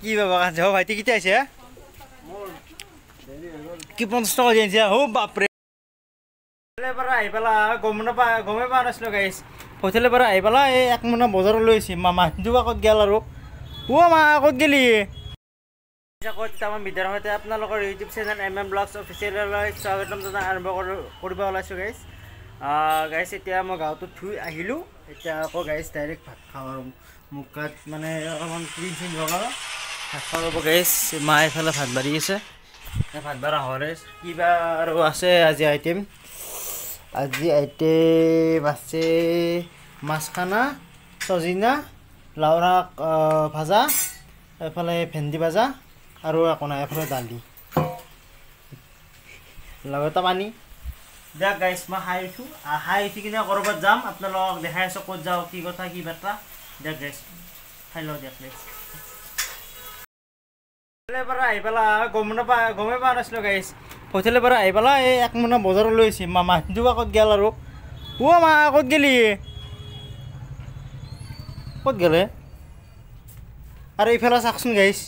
কি বাবা কাঁদছে হ ভাইটি কেতিয়া আছে কি 50 টাকা দিয়েছে হো বাপরে পৰা আহি পেলা গমে পোৱা নাছিলোঁ গাইছ হোটেলৰ পৰা আহি পেলা এই এক মোনা বজাৰত লৈ আহিছে মামাটো আগত গেল আৰু মা আগত গেলি আমাৰ বিদ্যাৰ সৈতে আপোনালোকৰ ইউটিউব চেনেল MM ব্লগছ অফিচিয়েললৈ স্বাগতম জনাই আৰম্ভ কৰিব ওলাইছোঁ গাইছ গাইছ এতিয়া মই গাঁৱটোত থৈ আহিলোঁ এতিয়া আকৌ গাইছ ডাইৰেক্ট ভাত খাওঁ আৰু মুখ কাট মানে অকণমান ক্ৰীম চিম লগাওঁ ভাত খাওঁ ৰ'ব গাইছ মা এইফালে ভাত বাঢ়ি আছে ভাত বাঢ়া হ'লে কিবা আৰু আছে আজি আইটেম আছে মাছ খানা চজিনা লাওৰ শাক ভাজা এফালে ভেন্দি ভাজা আৰু একো নাই এফালে দালি লগতে পানী দিয়ক গাইছ মই খাই উঠি কিনে ক'ৰবাত যাম আপোনালোকক দেখাই আছোঁ ক'ত যাওঁ কি কথা কি বাৰ্তা দিয়ক গাইছ খাই লওঁ দিয়ক গাইছ হোটেলৰ পৰা আহি পেলা গমে পোৱা নাছিলোঁ গাইছ হোটেলৰ পৰা আহি পেলা এই এক মোনা বজাৰত লৈ আহিছে মামাটো আগত গেল আৰু মা ক'ত গেলি ক'ত গেলে আৰু এইফালে চাওকচোন গাইছ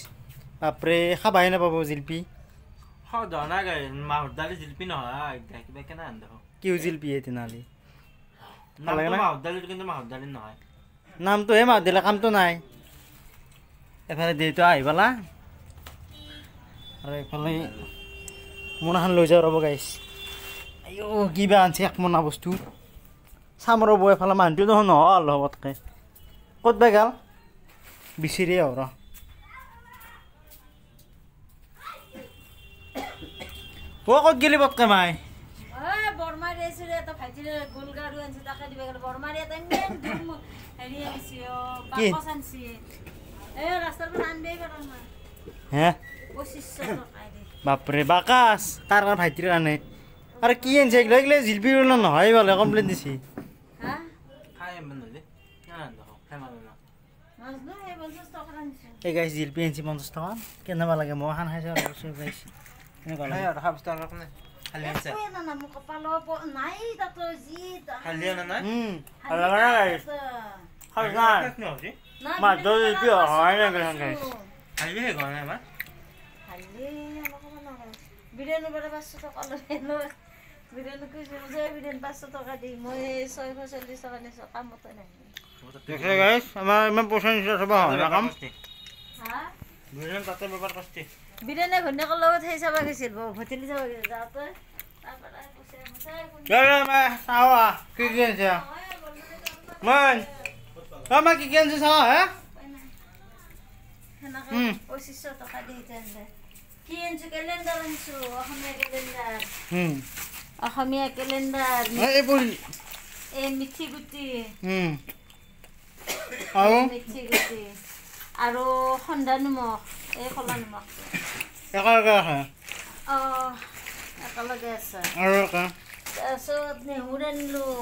বাপৰে খাবাই নাপাব জিলপি নাই গাই মাহৰ দালি জিলপি নহয় কিবা কেনে আনদেখ কি জিলপি তেনেহ'লে মাহৰ দালি কিন্তু মাহৰ দালি নহয় নামটোহে মাহ দিলে কামটো নাই এফালে দেউতা আহি পেলা আৰু এইফালে মোনাখন লৈ যাওঁ ৰ'ব গাইছ আইঅ কিবা আনছে এক মোনা বস্তু চাম ৰ'ব এফালে মানুহটো দেখোন নহ'ল হ'বতকৈ ক'ত বা গ'ল বিচাৰিয়ে আহ ৰ ক'ত গেলি পটকে মাই হে বাপৰে বাকাচ তাৰ কাৰণে ভাইটিৰ কাৰণে আৰু কি আনিছে এইগিলা জিলপি নহয় বোলে কমপ্লেইন দিছে এই গাইছ জিলপি আনিছে 50 টকা কেনেবা লাগে মই খান খাইছোঁ গাইছ বিৰিয়ানী বৰা 500 টকা লৈ বিৰিয়ানী কৈছোঁ যে বিৰিয়ানী 500 টকা দি মই 640 টকা নিছোঁ কামতে নাই দেখে গাইছ আমাৰ ইমান পইচা নিছে সব কাম বিৰিয়ানী তাতে বেপাৰ কৰিছে বিৰিয়ানী ঘৈণীয়েকৰ লগত সেই চাব গৈছিল ভতিলি চাব গৈছিল যাওঁতে তাৰপৰা কি কি আনিছে মই কি কি আনিছে চাওঁ হে সেনেকৈ 2500 টকা দি কি আনিছোঁ কেলেণ্ডাৰ আনিছোঁ অসমীয়া কেলেণ্ডাৰ এই মিঠি গুটি মিঠি গুটি আৰু সন্ধ্যা নিমখ এই কলা নিমখ একেলগে আছে তাৰপিছত নেহুৰ আনিলোঁ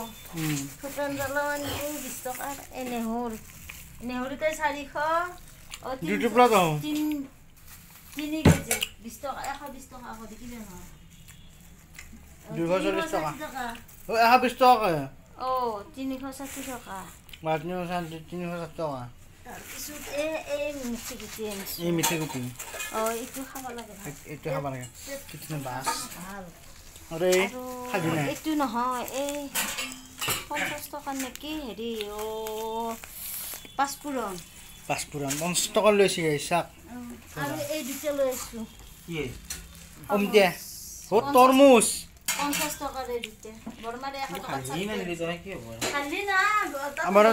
শুকান জ্বালাও আনিলোঁ 20 টকাৰ এই নেহুৰতে 400 তিনি কেজি 20 টকা 120 টকা আকৌ দেখিলে নহয় 240 টকা 120 টকা 360 টকা 360 টকা তাৰপিছত এই মিঠি গুটি এইটো খাব লাগে কিতনে বাছ ভাল আৰু খাবি নাই এইটো নহয় এই 50 টকা নেকি হেৰি পাঁচফোৰণ 50 টকা লৈছে চাক আৰু এই দুটা লৈ আছোঁ কি দিয়া তৰমুজ 50 টকাৰ এই দুটা বৰমাৰে 100 টকা খালি না আমাৰ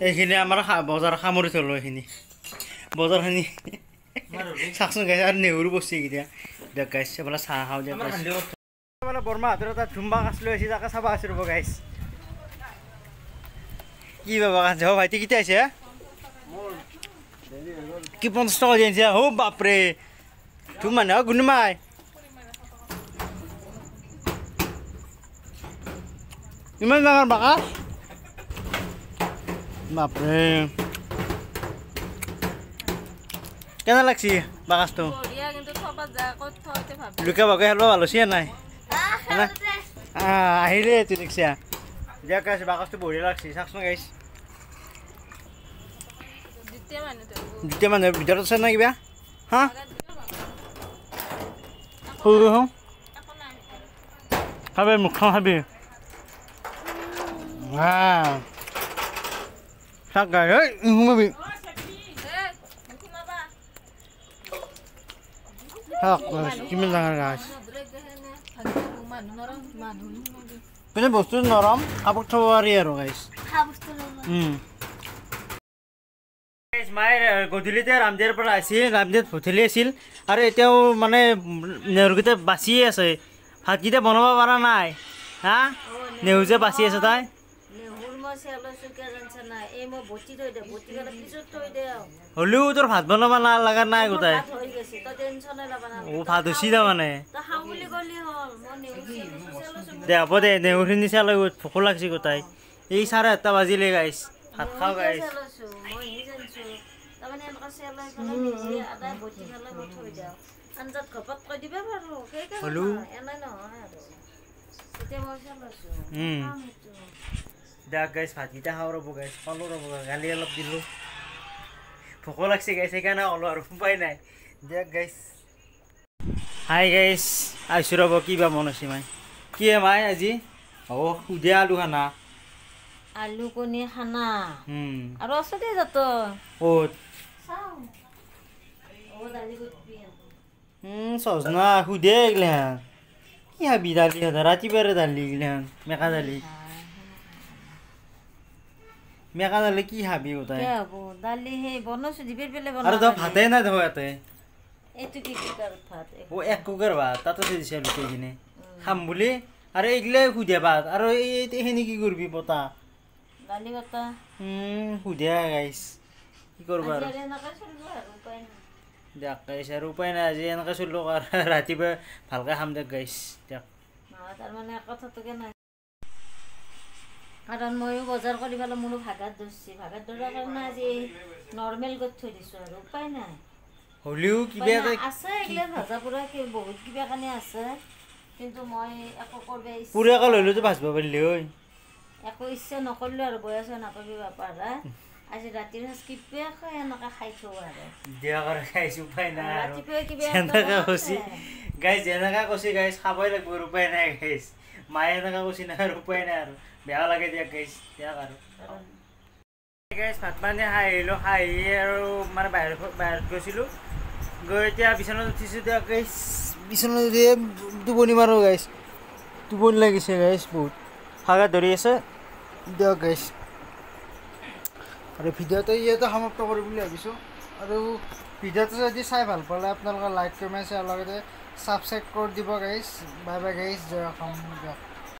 এইখিনি আমাৰ বজাৰ সামৰি থলোঁ এইখিনি বজাৰখিনি চাওকচোন গাইছ আৰু নেহুৰো বস্তু এইকেইটা দিয়ক গাইছ বোলে চাহ খাওঁ দিয়ক বোলে বৰমা হাতৰ এটা ধুম্বা কাছ লৈ আহিছে তাকে চাব আছোঁ ৰ'ব গাইছ কি বাবা কাঁদছে হ ভাইটি কেতিয়া আছে কি 50 টকা দিছে হো বাপৰে তোৰ মানুহ গুণমাই ইমান ডাঙৰ বাকাচ বাপৰে কেনে লাগছি বাকাচটো লুকা ভাগে হেলো আলোচনা নাই আহিলে এইটো দেখিছা দিয়ক গাইছ বাকাচটো বঢ়িয়া লাগছি চাওকচোন গাইছ দুটা মানুহৰ ভিতৰত আছে না কিবা হা সৰু খাবি মুখখন খাবি চাক গাই ঐ সোমাবি কিমান ডাঙৰ গাছ কিন্তু বস্তু নৰম কাপোৰ থ'ব পাৰি আৰু গাইছ মায়ে গধূলিতে ৰামদেৱৰ পৰা আহিছিল ৰামদেৱ ভঠেলি আছিল আৰু এতিয়াও মানে নেহুৰকেইটা বাচিয়ে আছে ভাতকেইটা বনাব পৰা নাই হা নেহু যে বাচি আছে তাই হ'লেও তোৰ ভাত বনাব লগা নাই গোটাই ভাত হৈছি তাৰমানে দে হ'ব দে নেহুৰখিনি চালৈ ভোকো লাগছি গোটাই এই 8:30 বাজিলে গাইছ ভাত খাওঁ গাইছ দেখ গাইছ ভাতকেইটা খাওঁ ৰ'ব গাইছ খালোঁ ৰ'ব গালি অলপ দিলোঁ ভোকো লাগছে গাইছ সেইকাৰণে ক'লোঁ আৰু উপায় নাই দেখ গাইছ হাই গাইছ আহিছোঁ ৰ'ব কিবা মন আছে মাই কি মাই আজি সুধে আলু খানা আলু কণী খানা আৰু আছে দে যাত ক'ত সজনা সুধে এইগিলাখান কি খাবি দালি ৰাতিপুৱাৰে দালি এইগিলাখান মেকা দালি কি খাবি গোটাই দালি সেই বনাইছো দিবেৰ পেলে আৰু তই ভাতে নাই দেখো ইয়াতে এইটো কি কুকাৰত ভাত এক কুকাৰ ভাত তাতে দিছে লুকাই কিনে খাম বুলি আৰু এইগিলাই সুধে ভাত আৰু এইখিনি কি কৰবি পতা দালি বতা সুধে গাইছ কি কৰবা আৰু দেখ গাইছ আৰু উপায় নাই আজি এনেকৈ চলিলোঁ ৰাতিপুৱা ভালকৈ খাম দেখ গাইছ দেখ তাৰমানে কথাটোকে নাই কাৰণ ময়ো বজাৰ কৰি পেলাই মোৰো ভাগাত ধৰিছে ভাগাত ধৰাৰ কাৰণে আজি নৰ্মেল কৰি থৈ দিছোঁ আৰু উপায় নাই হ'লেও কিবা এটা আছে এইগিলা ভাজা পোৰা বহুত কিবা কাৰণে আছে কিন্তু মই একো কৰিব ইচ্ছা পুৰাকৈ লৈ লৈতো ভাজিব পাৰিলি ঐ একো ইচ্ছা নকৰিলোঁ আৰু বয়স নাপাবি বাপাৰ আজি ৰাতিৰ সাজ কিবা এনেকৈ খাই থওঁ আৰু দিয়া কৰে খাইছোঁ উপায় নাই আৰু ৰাতিপুৱাই কিবা যেনেকৈ কৈছি গাইছ যেনেকৈ কৈছি গাইছ খাবই লাগিব আৰু উপায় নাই গাইছ মায়ে এনেকৈ কৈছি নাই আৰু উপায় নাই আৰু বেয়া লাগে দিয়ক গাইছ দিয়ক আৰু গাইছ ভাত পানী খাই আহিলোঁ খাই আহি আৰু মানে বাহিৰত গৈছিলোঁ গৈ এতিয়া বিচনাত উঠিছোঁ দিয়ক গাইছ বিচনাত উঠি টোপনি মাৰোঁ গাইছ টোপনি লাগিছে গাইছ বহুত ভাগৰ ধৰি আছে দিয়ক গাইছ আৰু ভিডিঅ'টো ইয়াতে সমাপ্ত কৰিম বুলি ভাবিছোঁ আৰু ভিডিঅ'টো যদি চাই ভাল পালে আপোনালোকে লাইক কমেণ্ট শ্বেয়াৰ লগতে ছাবস্ক্ৰাইব কৰি দিব গাইছ বাই বাই গাইছ জয় অসম দিয়ক